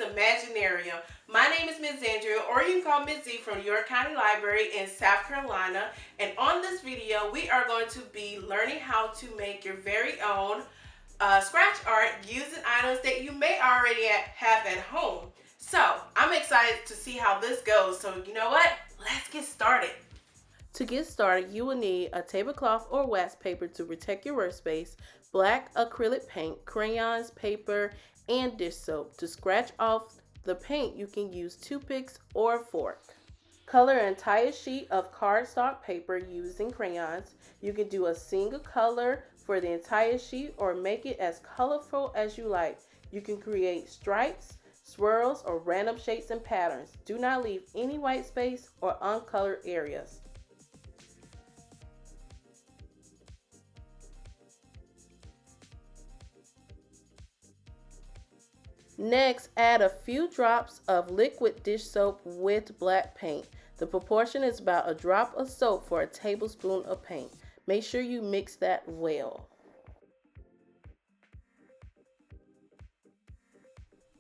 Imaginarium. My name is Ms. Andrea, or you can call Ms. Z, from York County Library in South Carolina. And on this video, we are going to be learning how to make your very own scratch art using items that you may already have at home. So I'm excited to see how this goes. So you know what? Let's get started. To get started, you will need a tablecloth or wax paper to protect your workspace, black acrylic paint, crayons, paper, and dish soap. To scratch off the paint, you can use toothpicks or a fork. Color an entire sheet of cardstock paper using crayons. You can do a single color for the entire sheet or make it as colorful as you like. You can create stripes, swirls, or random shapes and patterns. Do not leave any white space or uncolored areas. Next, add a few drops of liquid dish soap with black paint. The proportion is about a drop of soap for a tablespoon of paint. Make sure you mix that well.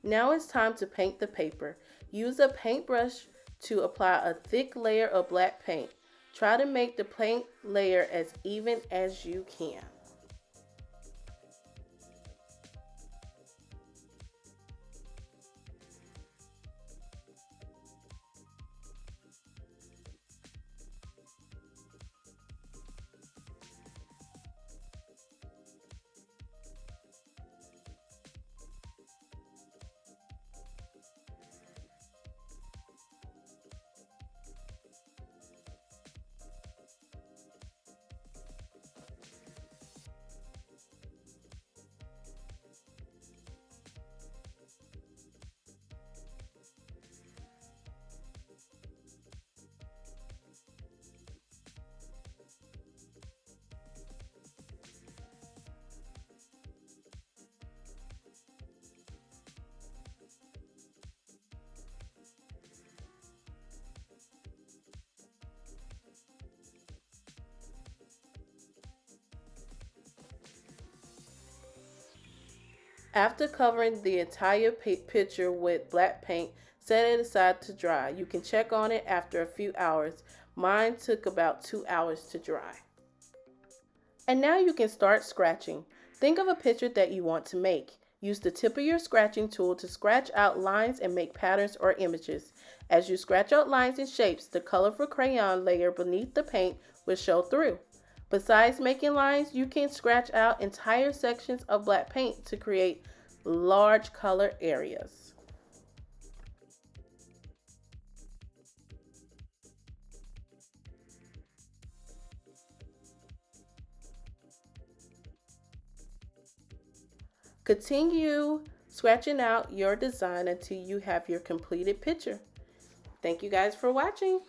Now it's time to paint the paper. Use a paintbrush to apply a thick layer of black paint. Try to make the paint layer as even as you can. After covering the entire picture with black paint, set it aside to dry. You can check on it after a few hours. Mine took about 2 hours to dry. And now you can start scratching. Think of a picture that you want to make. Use the tip of your scratching tool to scratch out lines and make patterns or images. As you scratch out lines and shapes, the colorful crayon layer beneath the paint will show through. Besides making lines, you can scratch out entire sections of black paint to create large color areas. Continue scratching out your design until you have your completed picture. Thank you guys for watching.